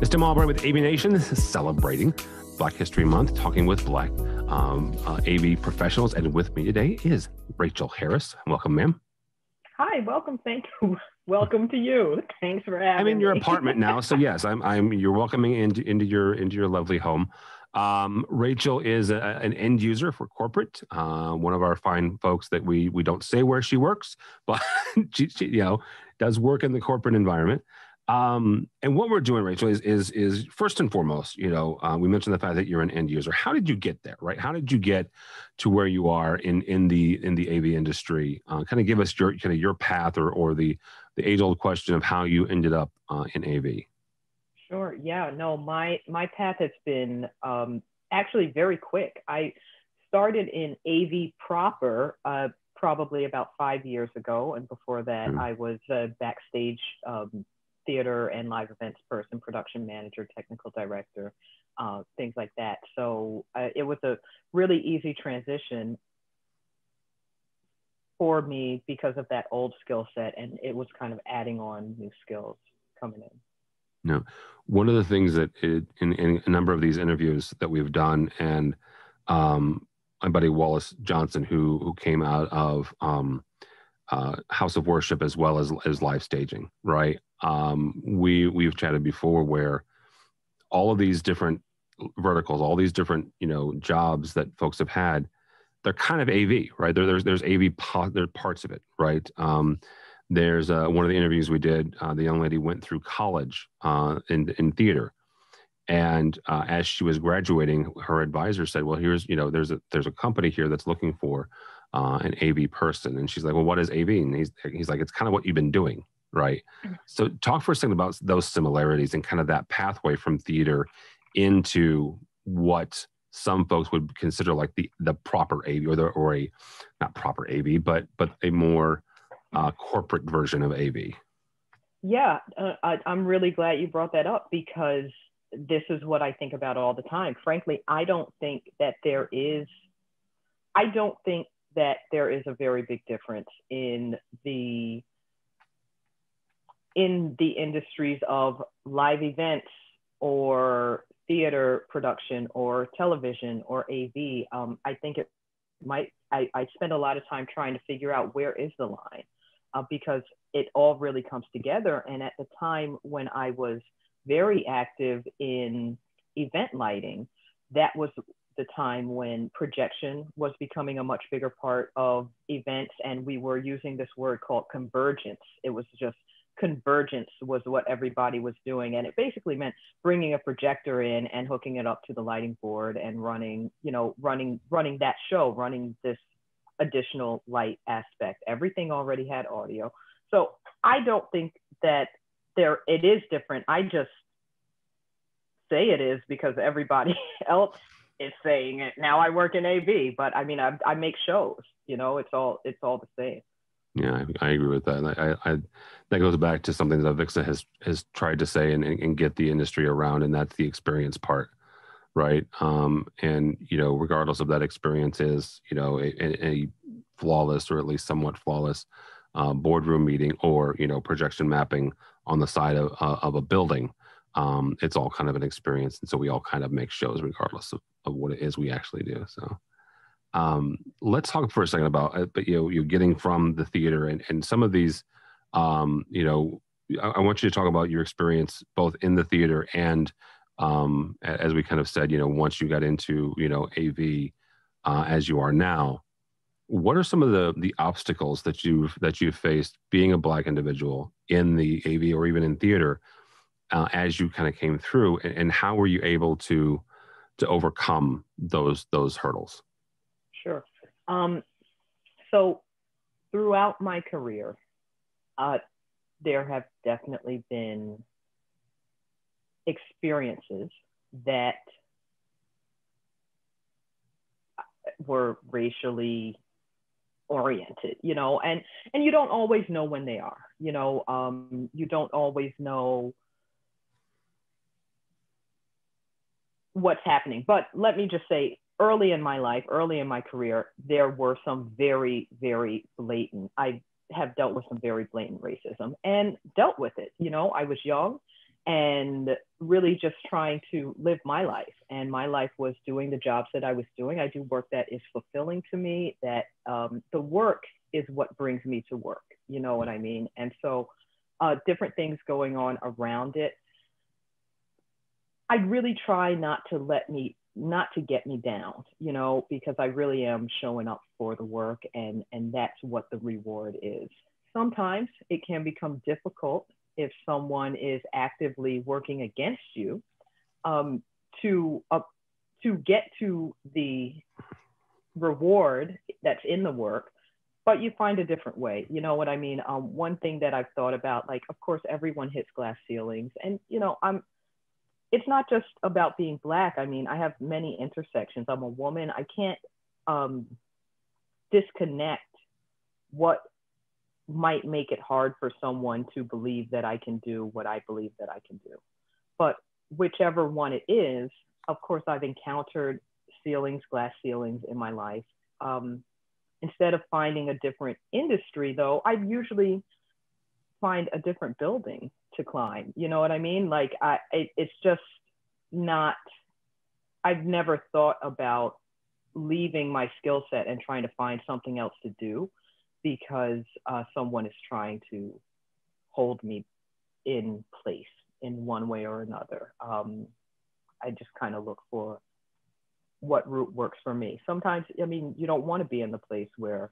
It's Tim Albright with AV Nation, celebrating Black History Month, talking with Black AV professionals. And with me today is Rachel Harris. Welcome, ma'am. Hi, welcome. Thank you. Welcome to you. Thanks for having me. I'm in your apartment now, so yes, you're welcoming into your lovely home. Rachel is an end user for corporate. One of our fine folks that we don't say where she works, but she does work in the corporate environment. And what we're doing, Rachel, is first and foremost, we mentioned the fact that you're an end user. How did you get there, right? How did you get to where you are in the AV industry? Kind of give us your path or the age-old question of how you ended up in AV. Sure. Yeah. No, my path has been actually very quick. I started in AV proper probably about 5 years ago, and before that, I was a backstage theater and live events person, production manager, technical director, things like that. So it was a really easy transition for me because of that old skill set, and it was kind of adding on new skills coming in. No, one of the things that in a number of these interviews that we've done, and my buddy Wallace Johnson, who came out of House of Worship as well as live staging, right? We've chatted before where all of these different verticals, all these different jobs that folks have had, they're kind of AV, right? There's AV there are parts of it, right? There's one of the interviews we did. The young lady went through college in theater, and as she was graduating, her advisor said, "Well, there's a company here that's looking for an AV person," and she's like, "Well, what is AV?" And he's like, "It's kind of what you've been doing." Right. So talk for a second about those similarities and kind of that pathway from theater into what some folks would consider like the proper AV or a not proper AV, but a more corporate version of AV. Yeah, I'm really glad you brought that up because this is what I think about all the time. Frankly, I don't think that there is a very big difference in the industries of live events or theater production or television or AV. I think it might, I spend a lot of time trying to figure out where is the line because it all really comes together. And at the time when I was very active in event lighting, that was the time when projection was becoming a much bigger part of events. And we were using this word called convergence. It was just convergence was what everybody was doing. And it basically meant bringing a projector in and hooking it up to the lighting board and running that show, running this additional light aspect. Everything already had audio. So I don't think that it is different. I just say it is because everybody else is saying it. Now I work in AV, but I mean, I make shows, it's all the same. Yeah, I agree with that. I that goes back to something that Avixa has tried to say and get the industry around, and that's the experience part, right? And regardless of that experience is a flawless or at least somewhat flawless boardroom meeting or projection mapping on the side of a building, it's all kind of an experience, and so we all kind of make shows regardless of what it is we actually do. So. Let's talk for a second about, you're getting from the theater and some of these, I want you to talk about your experience both in the theater and, as we kind of said, once you got into, AV, as you are now, what are some of the obstacles that you've faced being a Black individual in the AV or even in theater, as you kind of came through, and how were you able to overcome those hurdles? Sure. So throughout my career, there have definitely been experiences that were racially oriented, and you don't always know when they are, you don't always know what's happening. But let me just say, early in my life, early in my career, there were some very, very I have dealt with some very blatant racism and dealt with it. I was young and really just trying to live my life. And my life was doing the jobs that I was doing. I do work that is fulfilling to me, that the work is what brings me to work. You know what I mean? And so different things going on around it. I really try not to get me down, you know, because I really am showing up for the work, and that's what the reward is. Sometimes it can become difficult if someone is actively working against you, to get to the reward that's in the work, but you find a different way. You know what I mean? One thing that I've thought about, like, of course, everyone hits glass ceilings, and you know, it's not just about being Black. I mean, I have many intersections. I'm a woman. I can't disconnect what might make it hard for someone to believe that I can do what I believe that I can do. But whichever one it is, of course, I've encountered ceilings, glass ceilings in my life. Instead of finding a different industry, though, I usually find a different building to climb. You know what I mean? Like, it's just not, I've never thought about leaving my skill set and trying to find something else to do because someone is trying to hold me in place in one way or another. I just kind of look for what route works for me. Sometimes, I mean, you don't want to be in the place where,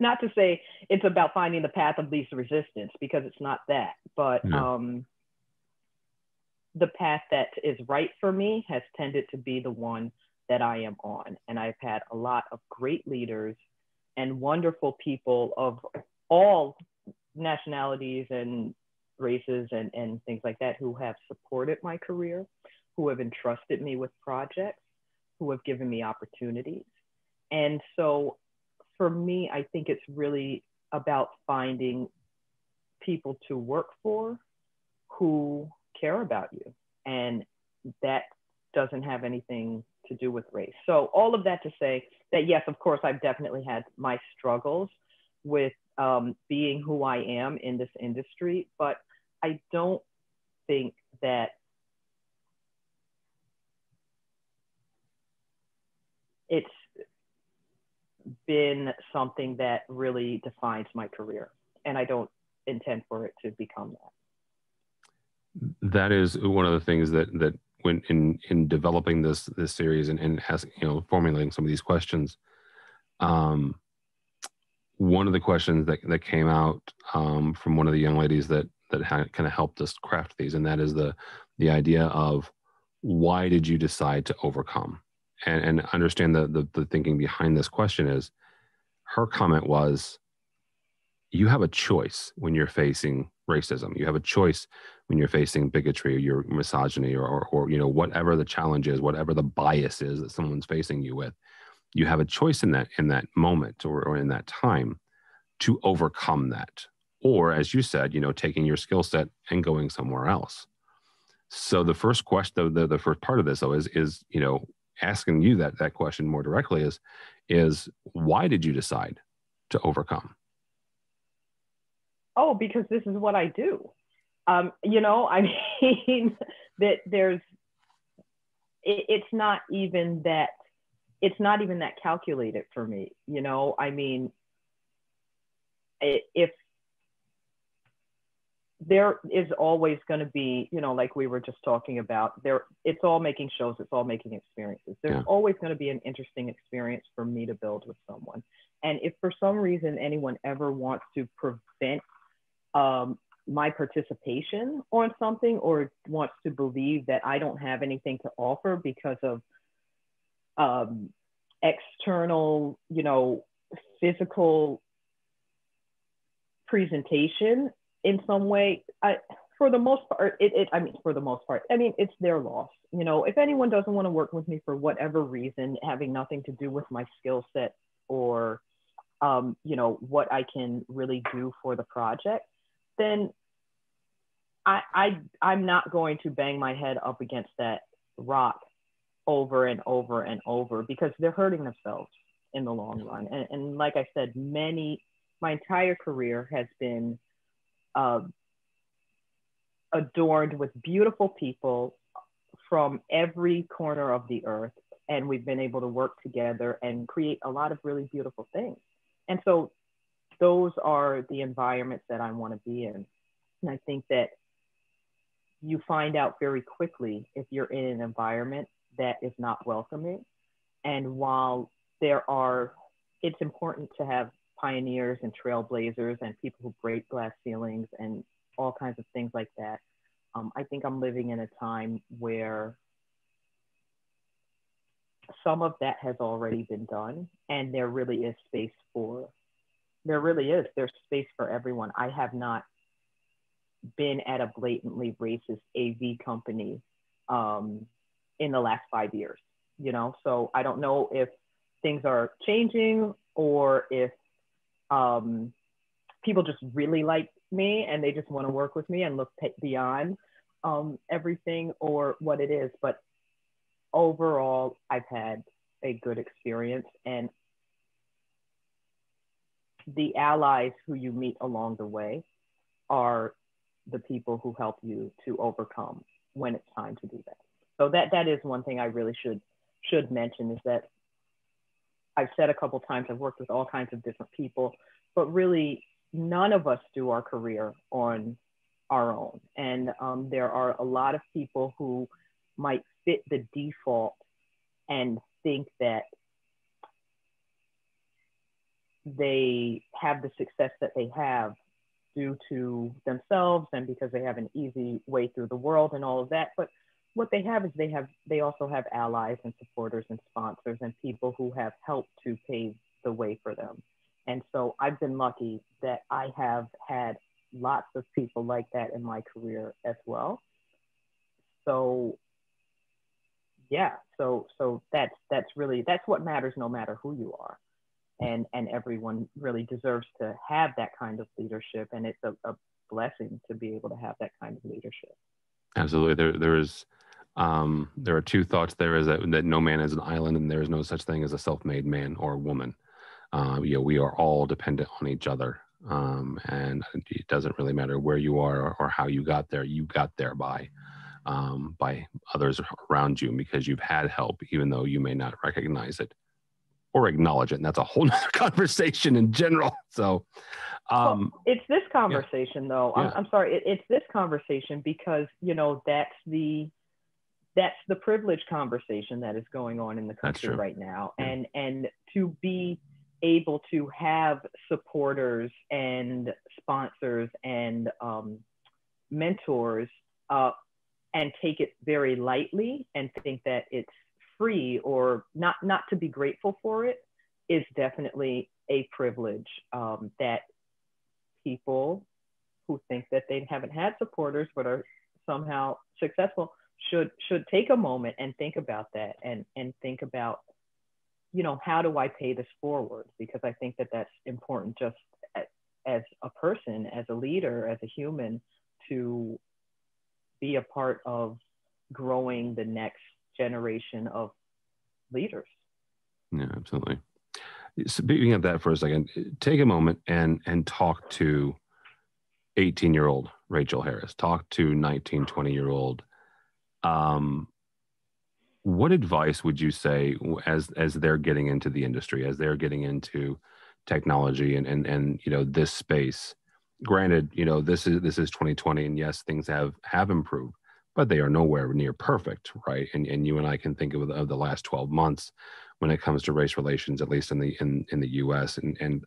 not to say it's about finding the path of least resistance, because it's not that, but the path that is right for me has tended to be the one that I am on. And I've had a lot of great leaders and wonderful people of all nationalities and races and things like that who have supported my career, who have entrusted me with projects, who have given me opportunities. And so for me, I think it's really about finding people to work for who care about you. And that doesn't have anything to do with race. So all of that to say that, yes, of course, I've definitely had my struggles with being who I am in this industry, but I don't think that it's been something that really defines my career, and I don't intend for it to become that. That is one of the things that when in developing this series and asking, you know, formulating some of these questions, one of the questions that came out from one of the young ladies that kind of helped us craft these, and that is the idea of, why did you decide to overcome? And understand the thinking behind this question is, her comment was, you have a choice when you're facing racism. You have a choice when you're facing bigotry or your misogyny or you know, whatever the challenge is, whatever the bias is that someone's facing you with. You have a choice in that moment or in that time to overcome that. Or, as you said, you know, taking your skill set and going somewhere else. So the first question, the first part of this, though, is you know, asking you that question more directly is why did you decide to overcome? Oh, because this is what I do. You know, I mean, that it's not even that calculated for me. You know, I mean, if there is always going to be, you know, like we were just talking about, it's all making shows, it's all making experiences. There's always going to be an interesting experience for me to build with someone. And if for some reason anyone ever wants to prevent my participation on something, or wants to believe that I don't have anything to offer because of external, you know, physical presentation in some way, for the most part, it's their loss. You know, if anyone doesn't want to work with me for whatever reason, having nothing to do with my skill set or, you know, what I can really do for the project, then I'm not going to bang my head up against that rock over and over and over, because they're hurting themselves in the long run. And like I said, my entire career has been adorned with beautiful people from every corner of the earth. And we've been able to work together and create a lot of really beautiful things. And so those are the environments that I want to be in. And I think that you find out very quickly if you're in an environment that is not welcoming. And while it's important to have pioneers and trailblazers and people who break glass ceilings and all kinds of things like that. I think I'm living in a time where some of that has already been done, and there really is space there's space for everyone. I have not been at a blatantly racist AV company in the last 5 years, so I don't know if things are changing or if people just really like me and they just want to work with me and look beyond everything or what it is. But overall, I've had a good experience, and the allies who you meet along the way are the people who help you to overcome when it's time to do that. So that is one thing I really should mention, is that I've said a couple times, I've worked with all kinds of different people, but really none of us do our career on our own. And there are a lot of people who might fit the default and think that they have the success that they have due to themselves and because they have an easy way through the world and all of that. But what they have is they also have allies and supporters and sponsors and people who have helped to pave the way for them. And so I've been lucky that I have had lots of people like that in my career as well. So yeah, so that's what matters, no matter who you are. And everyone really deserves to have that kind of leadership, and it's a blessing to be able to have that kind of leadership. Absolutely. There are two thoughts. There is that no man is an island, and there is no such thing as a self-made man or woman. We are all dependent on each other, and it doesn't really matter where you are or how you got there. You got there by others around you, because you've had help, even though you may not recognize it or acknowledge it. And that's a whole nother conversation in general. So it's this conversation though. Yeah. I'm sorry. It's this conversation because, that's the privilege conversation that is going on in the country right now. Yeah. And to be able to have supporters and sponsors and mentors and take it very lightly and think that it's free or not to be grateful for it is definitely a privilege that people who think that they haven't had supporters but are somehow successful should take a moment and think about that and think about, how do I pay this forward? Because I think that that's important just as a person, as a leader, as a human, to be a part of growing the next generation of leaders. Yeah, absolutely. Speaking of that for a second, take a moment and talk to 18-year-old Rachel Harris, talk to 19, 20-year-old. What advice would you say as they're getting into the industry, as they're getting into technology and this space? Granted, this is 2020, and yes, things have improved, but they are nowhere near perfect, right? And you and I can think of the last 12 months when it comes to race relations, at least in the U.S. and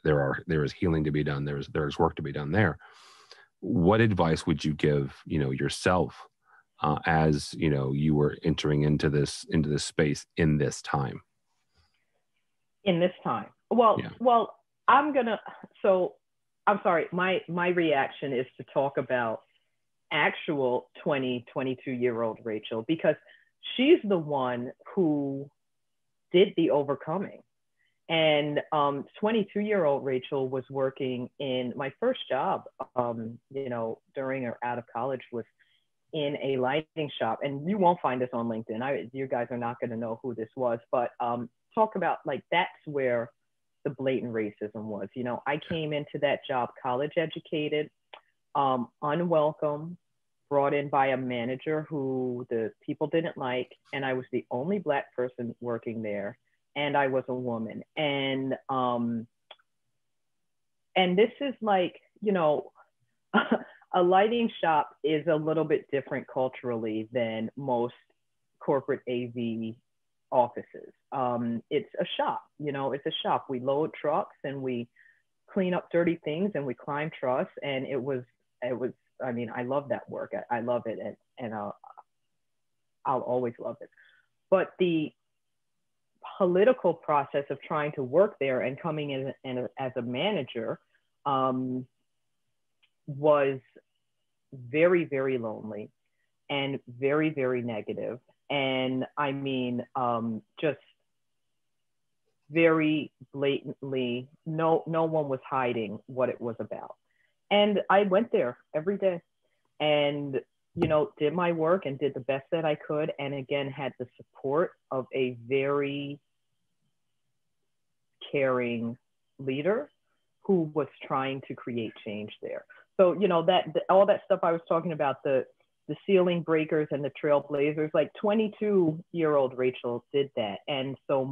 there is healing to be done. There's work to be done there. What advice would you give yourself as you were entering into this space in this time? In this time, well, I'm sorry. My reaction is to talk about actual 20, 22-year-old Rachel, because she's the one who did the overcoming. And 22-year-old Rachel was working in my first job, during or out of college, was in a lighting shop. And you won't find this on LinkedIn. You guys are not going to know who this was, but talk about that's where the blatant racism was. I came into that job college educated, unwelcome, brought in by a manager who the people didn't like, and I was the only Black person working there, and I was a woman. And this is like, you know, a lighting shop is a little bit different culturally than most corporate AV offices. It's a shop, you know, it's a shop. We load trucks and we clean up dirty things and we climb truss. And it was, I mean, I love that work. I love it. And I'll always love it. But the political process of trying to work there and coming in as a manager was very, very lonely and very, very negative. And I mean, just very blatantly, no one was hiding what it was about. And I went there every day and, you know, did my work and did the best that I could. And again, had the support of a very caring leader who was trying to create change there. So, you know, all that stuff I was talking about, the ceiling breakers and the trailblazers, like 22-year-old Rachel did that. And so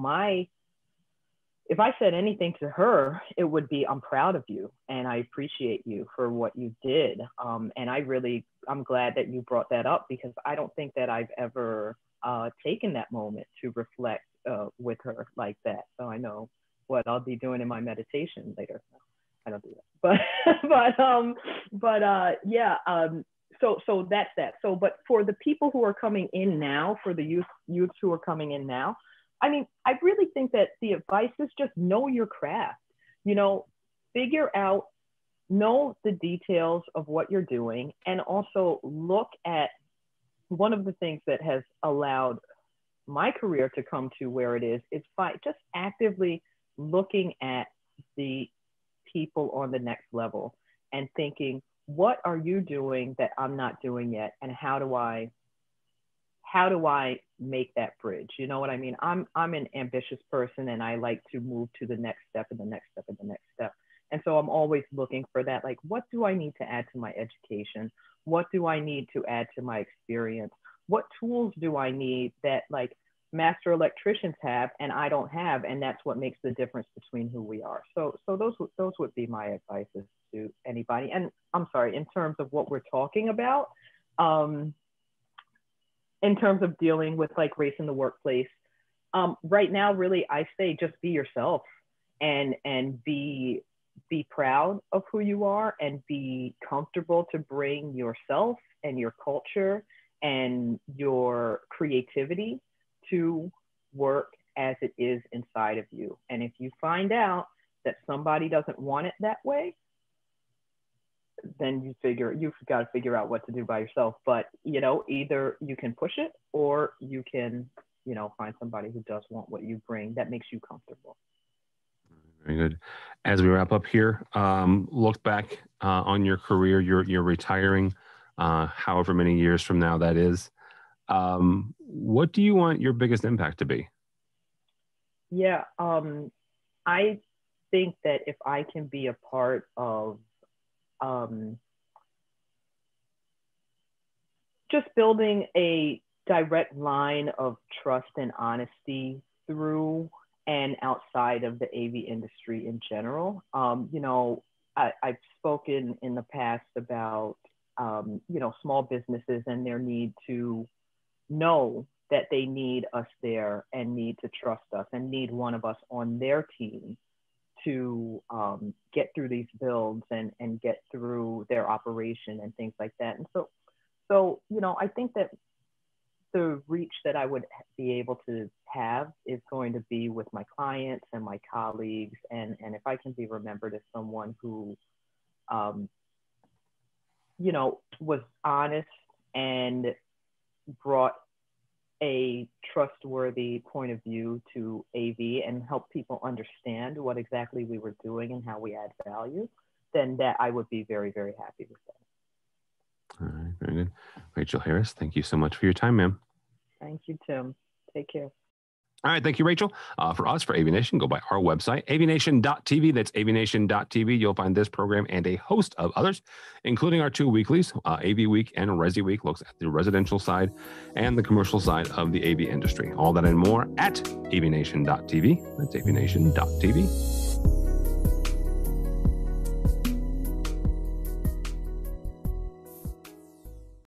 if I said anything to her, it would be, I'm proud of you and I appreciate you for what you did. And I'm glad that you brought that up, because I don't think that I've ever taken that moment to reflect with her like that. So I know what I'll be doing in my meditation later. I don't do that, yeah. So that's that. So, but for the people who are coming in now, for the youths who are coming in now, I mean, I really think that the advice is just know your craft, you know, know the details of what you're doing, and also look at one of the things that has allowed my career to come to where it is by just actively looking at the people on the next level and thinking, what are you doing that I'm not doing yet? And how do I make that bridge? You know what I mean? I'm an ambitious person and I like to move to the next step and the next step and the next step. And so I'm always looking for that, like, what do I need to add to my education? What do I need to add to my experience? What tools do I need that like master electricians have and I don't have? And that's what makes the difference between who we are. So those would be my advices to anybody. And I'm sorry, in terms of what we're talking about, in terms of dealing with like race in the workplace, right now, really, I say just be yourself and be proud of who you are and be comfortable to bring yourself and your culture and your creativity to work as it is inside of you. And if you find out that somebody doesn't want it that way, then you've got to figure out what to do by yourself. But, you know, either you can push it or you can, you know, find somebody who does want what you bring that makes you comfortable. Very good. As we wrap up here, look back on your career. You're retiring, however many years from now that is. What do you want your biggest impact to be? Yeah, I think that if I can be a part of just building a direct line of trust and honesty through and outside of the AV industry in general. You know, I've spoken in the past about, you know, small businesses and their need to know that they need us there and need to trust us and need one of us on their team to get through these builds and get through their operation and things like that. And so, you know, I think that the reach that I would be able to have is going to be with my clients and my colleagues. And if I can be remembered as someone who, you know, was honest and brought a trustworthy point of view to AV and help people understand what exactly we were doing and how we add value, then that I would be very, very happy with that. All right, very good. Rachel Harris, thank you so much for your time, ma'am. Thank you, Tim. Take care. All right. Thank you, Rachel. For us, for AVNation, go by our website, avnation.tv. That's avnation.tv. You'll find this program and a host of others, including our 2 weeklies, AV Week and Resi Week, looks at the residential side and the commercial side of the AV industry. All that and more at avnation.tv. That's avnation.tv.